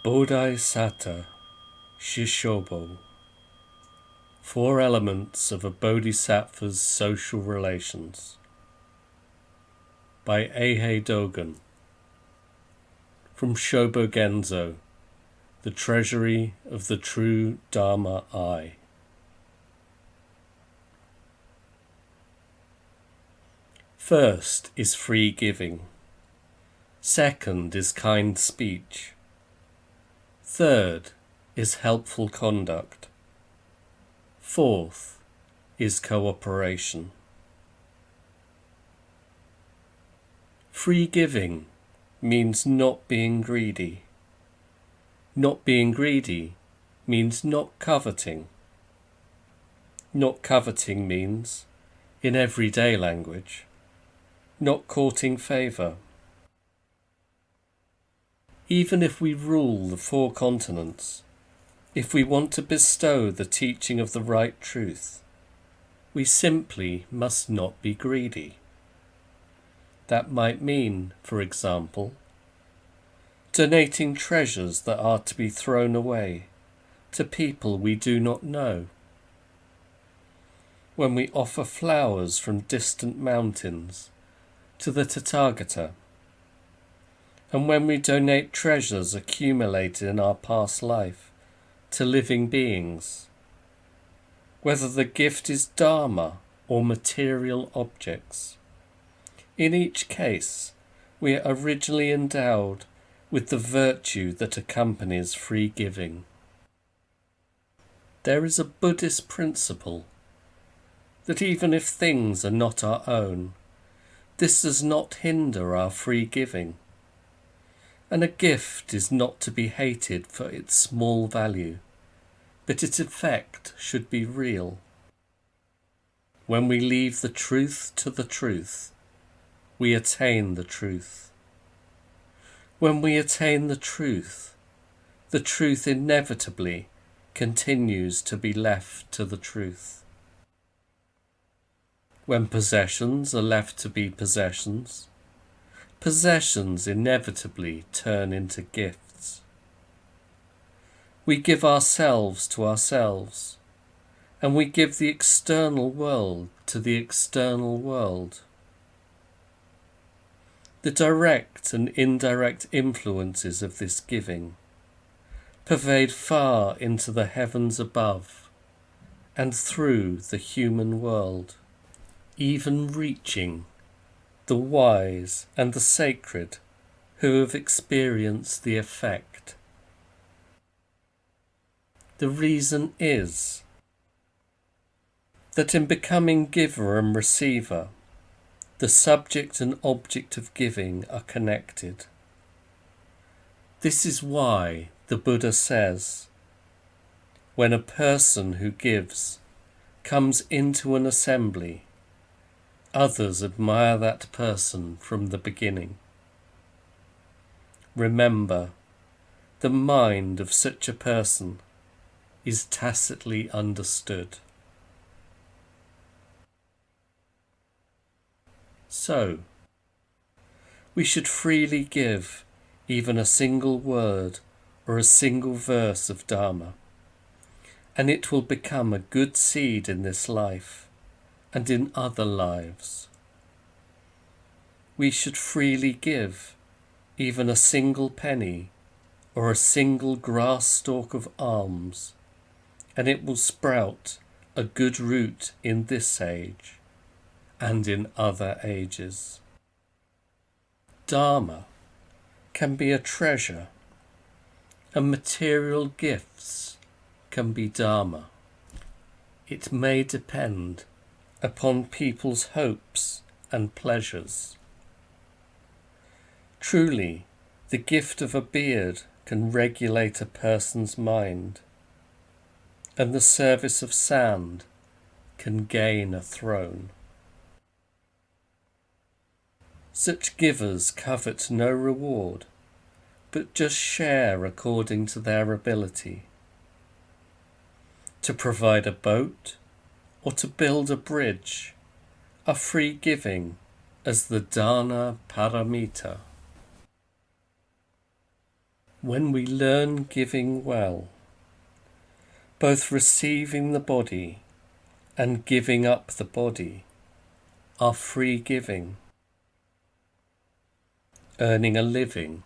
Bodaisatta Shishobo. 4 Elements of a Bodhisattva's Social Relations by Eihei Dogen. From Shobogenzo, the Treasury of the True Dharma Eye. First is free giving. Second is kind speech. Third is helpful conduct. Fourth is cooperation. Free giving means not being greedy. Not being greedy means not coveting. Not coveting means, in everyday language, not courting favour. Even if we rule the 4 continents, if we want to bestow the teaching of the right truth, we simply must not be greedy. That might mean, for example, donating treasures that are to be thrown away to people we do not know. When we offer flowers from distant mountains to the Tathagata, and when we donate treasures accumulated in our past life to living beings, whether the gift is Dharma or material objects, in each case we are originally endowed with the virtue that accompanies free giving. There is a Buddhist principle that even if things are not our own, this does not hinder our free giving. And a gift is not to be hated for its small value, but its effect should be real. When we leave the truth to the truth, we attain the truth. When we attain the truth inevitably continues to be left to the truth. When possessions are left to be possessions, possessions inevitably turn into gifts. We give ourselves to ourselves, and we give the external world to the external world. The direct and indirect influences of this giving pervade far into the heavens above and through the human world, even reaching the wise and the sacred who have experienced the effect. The reason is that in becoming giver and receiver, the subject and object of giving are connected. This is why the Buddha says, when a person who gives comes into an assembly, others admire that person from the beginning. Remember, the mind of such a person is tacitly understood. So, we should freely give even a single word or a single verse of Dharma, and it will become a good seed in this life and in other lives. We should freely give even a single penny or a single grass stalk of alms, and it will sprout a good root in this age and in other ages. Dharma can be a treasure, and material gifts can be Dharma. It may depend upon people's hopes and pleasures. Truly, the gift of a beard can regulate a person's mind, and the service of sand can gain a throne. Such givers covet no reward, but just share according to their ability. To provide a boat or to build a bridge are free giving as the dana paramita. When we learn giving well, both receiving the body and giving up the body are free giving. Earning a living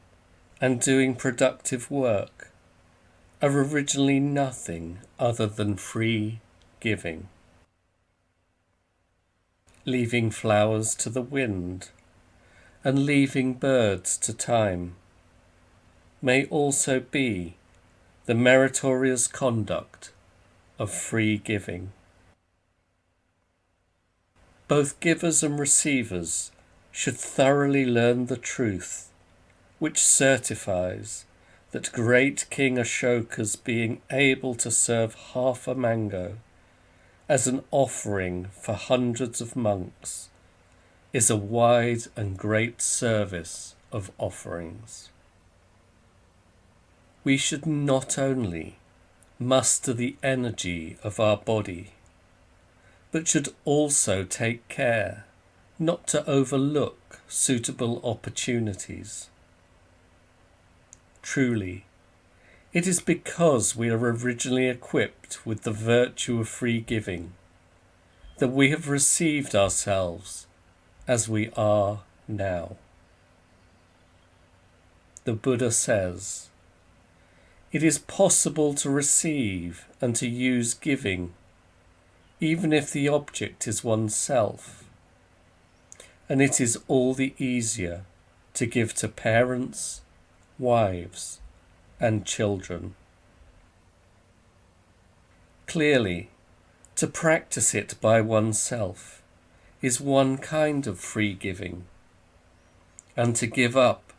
and doing productive work are originally nothing other than free giving. Leaving flowers to the wind and leaving birds to time may also be the meritorious conduct of free giving. Both givers and receivers should thoroughly learn the truth, which certifies that great King Ashoka's being able to serve half a mango as an offering for hundreds of monks is a wide and great service of offerings. We should not only muster the energy of our body, but should also take care not to overlook suitable opportunities. Truly, it is because we are originally equipped with the virtue of free giving that we have received ourselves as we are now. The Buddha says, "It is possible to receive and to use giving, even if the object is oneself, and it is all the easier to give to parents, wives, and children." Clearly, to practice it by oneself is one kind of free giving, and to give up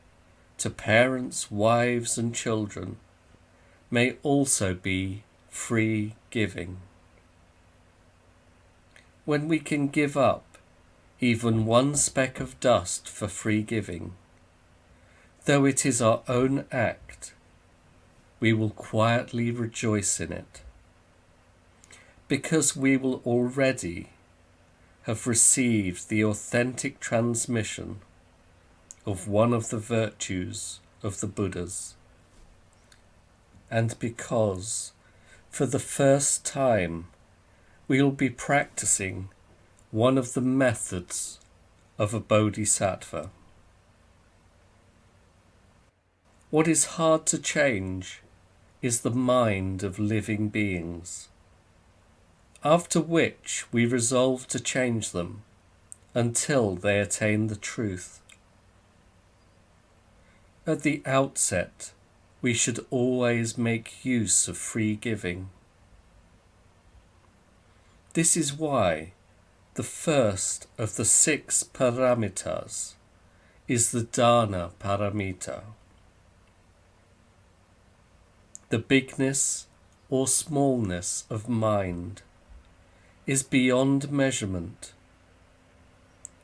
to parents, wives, and children may also be free giving. When we can give up even one speck of dust for free giving, though it is our own act, we will quietly rejoice in it, because we will already have received the authentic transmission of one of the virtues of the Buddhas, and because for the first time we will be practicing one of the methods of a bodhisattva. What is hard to change is the mind of living beings, after which we resolve to change them until they attain the truth. At the outset, we should always make use of free giving. This is why the first of the 6 paramitas is the dana paramita. The bigness or smallness of mind is beyond measurement,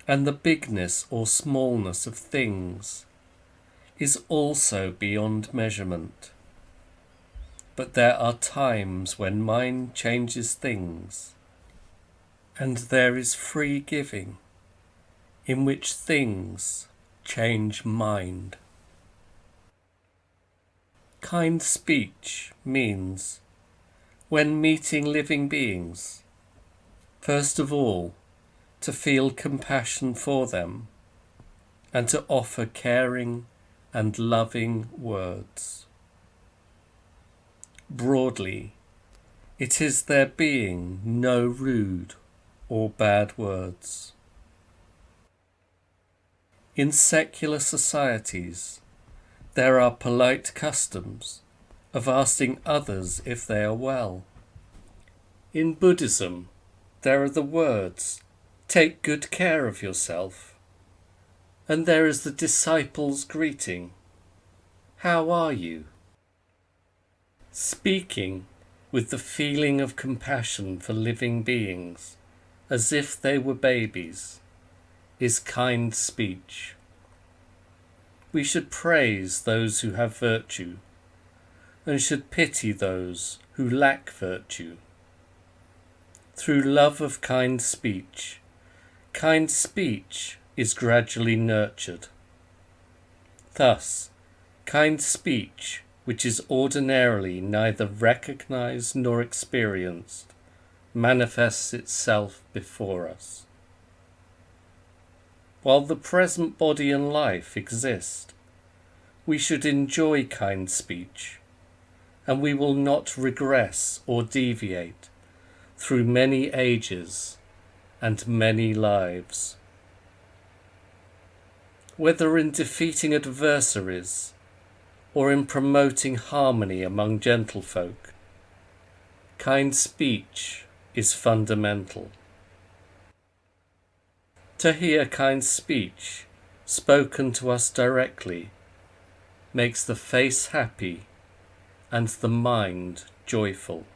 and the bigness or smallness of things is also beyond measurement. But there are times when mind changes things, and there is free giving, in which things change mind. Kind speech means, when meeting living beings, first of all, to feel compassion for them, and to offer caring and loving words. Broadly, it is there being no rude or bad words. In secular societies, there are polite customs of asking others if they are well. In Buddhism, there are the words, "Take good care of yourself," and there is the disciples' greeting, "How are you?" Speaking with the feeling of compassion for living beings, as if they were babies, is kind speech. We should praise those who have virtue, and should pity those who lack virtue. Through love of kind speech is gradually nurtured. Thus, Kind speech, which is ordinarily neither recognized nor experienced, manifests itself before us. While the present body and life exist, we should enjoy kind speech, and we will not regress or deviate through many ages and many lives. Whether in defeating adversaries or in promoting harmony among gentlefolk, kind speech is fundamental. To hear kind speech spoken to us directly makes the face happy and the mind joyful.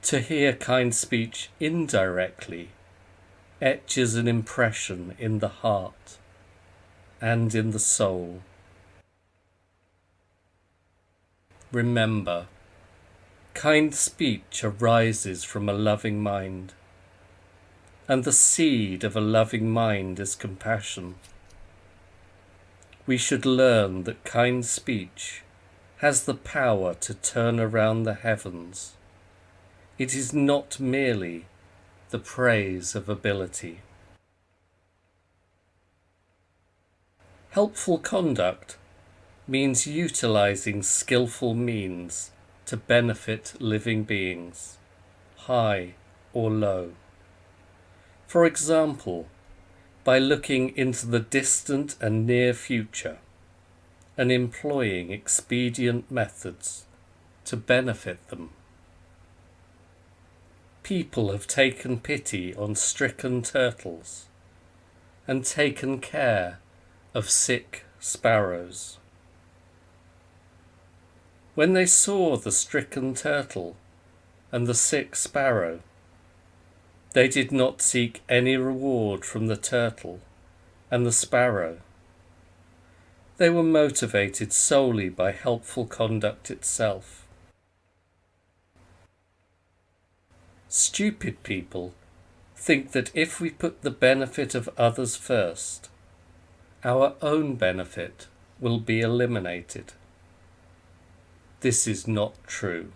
To hear kind speech indirectly etches an impression in the heart and in the soul. Remember, kind speech arises from a loving mind, and the seed of a loving mind is compassion. We should learn that kind speech has the power to turn around the heavens. It is not merely the praise of ability. Helpful conduct means utilizing skillful means to benefit living beings, high or low. For example, by looking into the distant and near future and employing expedient methods to benefit them. People have taken pity on stricken turtles and taken care of sick sparrows. When they saw the stricken turtle and the sick sparrow, they did not seek any reward from the turtle and the sparrow. They were motivated solely by helpful conduct itself. Stupid people think that if we put the benefit of others first, our own benefit will be eliminated. This is not true.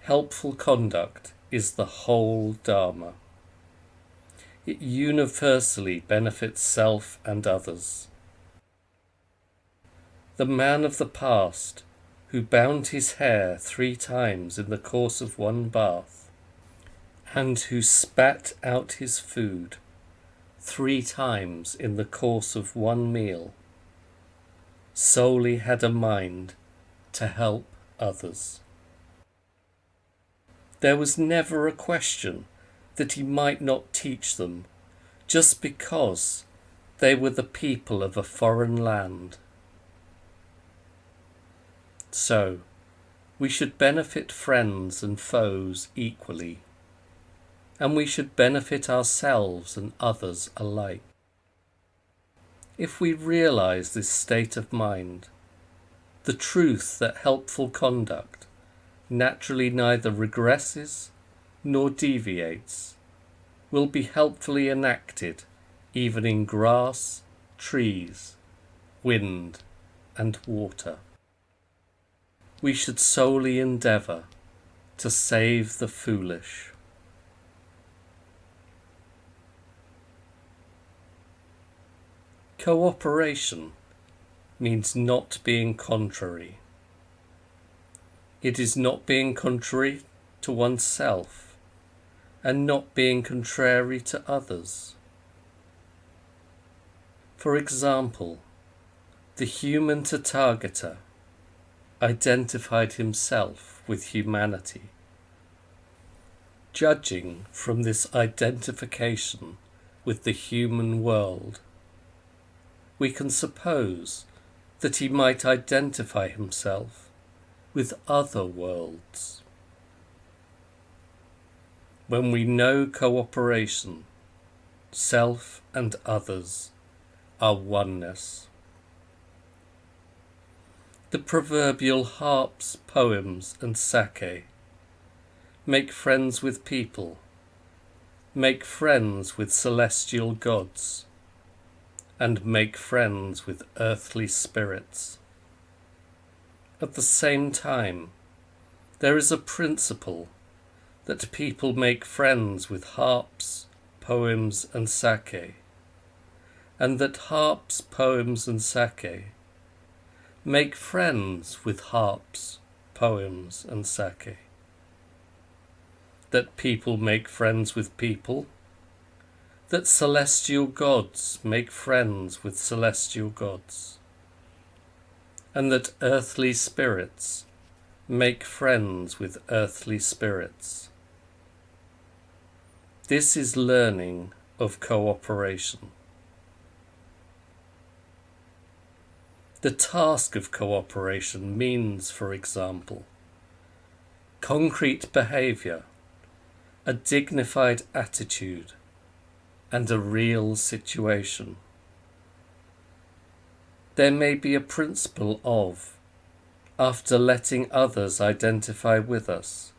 Helpful conduct is the whole Dharma. It universally benefits self and others. The man of the past who bound his hair 3 times in the course of one bath, and who spat out his food 3 times in the course of one meal, solely had a mind to help others. There was never a question that he might not teach them just because they were the people of a foreign land. So, we should benefit friends and foes equally, and we should benefit ourselves and others alike. If we realize this state of mind, the truth that helpful conduct naturally neither regresses nor deviates will be helpfully enacted even in grass, trees, wind, and water. We should solely endeavour to save the foolish. Cooperation means not being contrary. It is not being contrary to oneself and not being contrary to others. For example, the human Tathagata identified himself with humanity. Judging from this identification with the human world, we can suppose that he might identify himself with other worlds. When we know cooperation, self and others are oneness. The proverbial harps, poems, and sake make friends with people, make friends with celestial gods, and make friends with earthly spirits. At the same time, there is a principle that people make friends with harps, poems, and sake, and that harps, poems, and sake make friends with harps, poems, and sake. That people make friends with people, that celestial gods make friends with celestial gods, and that earthly spirits make friends with earthly spirits. This is learning of cooperation. The task of cooperation means, for example, concrete behavior, a dignified attitude, and a real situation. There may be a principle of, after letting others identify with us,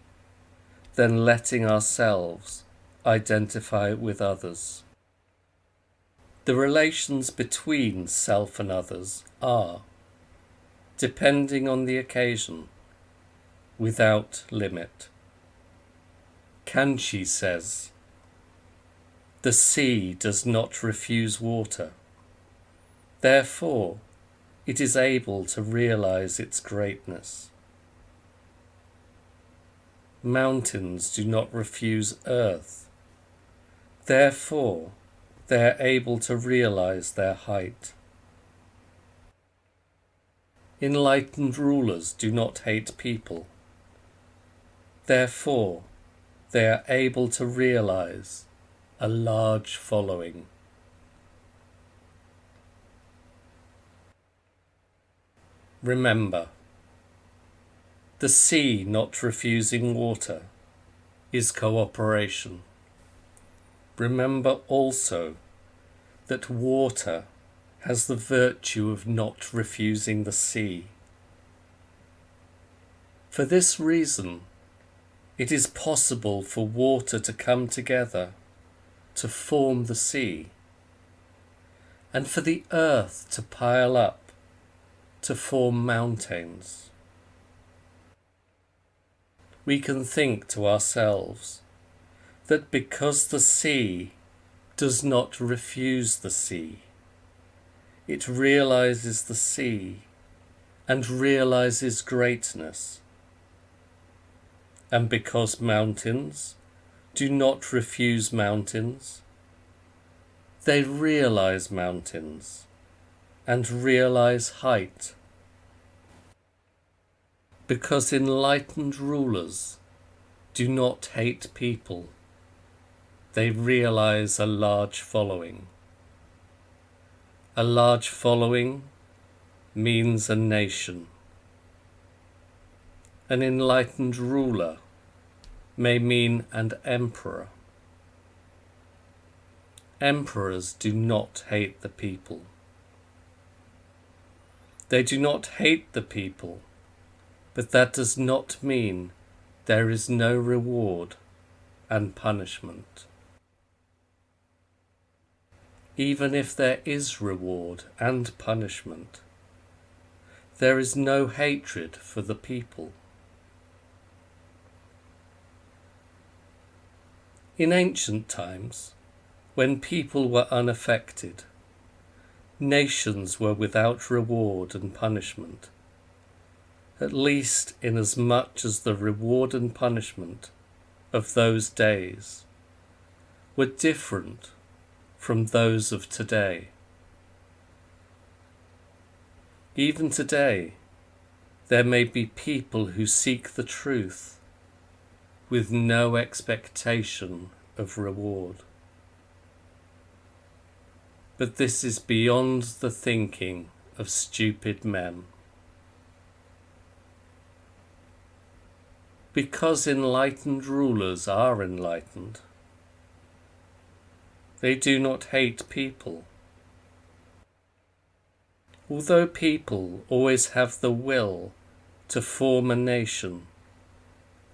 then letting ourselves identify with others. The relations between self and others are, depending on the occasion, without limit. Kanchi says, "The sea does not refuse water. Therefore, it is able to realize its greatness. Mountains do not refuse earth. Therefore, they are able to realize their height. Enlightened rulers do not hate people. Therefore, they are able to realize a large following." Remember, the sea not refusing water is cooperation. Remember also that water has the virtue of not refusing the sea. For this reason, it is possible for water to come together to form the sea, and for the earth to pile up to form mountains. We can think to ourselves that because the sea does not refuse the sea, it realizes the sea and realizes greatness. And because mountains do not refuse mountains, they realize mountains and realize height. Because enlightened rulers do not hate people, they realize a large following. A large following means a nation. An enlightened ruler may mean an emperor. Emperors do not hate the people. They do not hate the people, but that does not mean there is no reward and punishment. Even if there is reward and punishment, there is no hatred for the people. In ancient times, when people were unaffected, nations were without reward and punishment, at least inasmuch as the reward and punishment of those days were different from those of today. Even today, there may be people who seek the truth with no expectation of reward. But this is beyond the thinking of stupid men. Because enlightened rulers are enlightened, they do not hate people. Although people always have the will to form a nation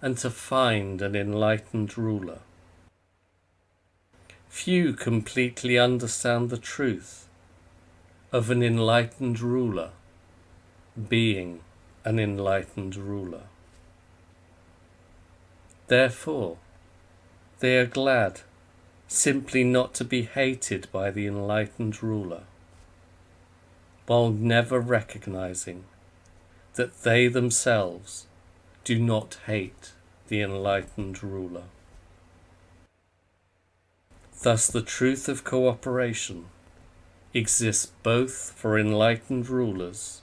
and to find an enlightened ruler, few completely understand the truth of an enlightened ruler, being an enlightened ruler. Therefore, they are glad simply not to be hated by the enlightened ruler, while never recognizing that they themselves do not hate the enlightened ruler. Thus the truth of cooperation exists both for enlightened rulers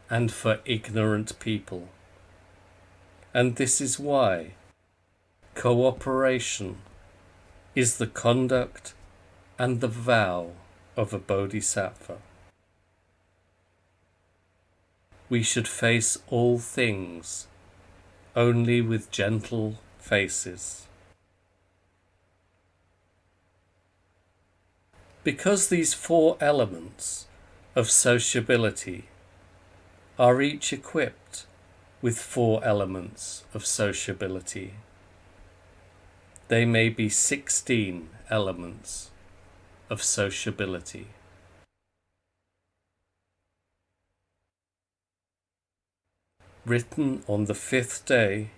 and for ignorant people, and this is why cooperation is the conduct and the vow of a bodhisattva. We should face all things only with gentle faces. Because these four elements of sociability are each equipped with four elements of sociability, they may be 16 elements of sociability. Written on the 5th day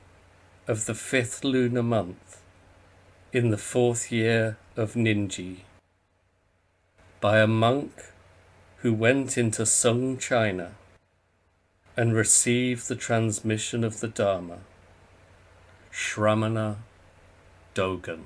of the 5th lunar month in the 4th year of Ninji, by a monk who went into Sung China and received the transmission of the Dharma, Shramana Dogen.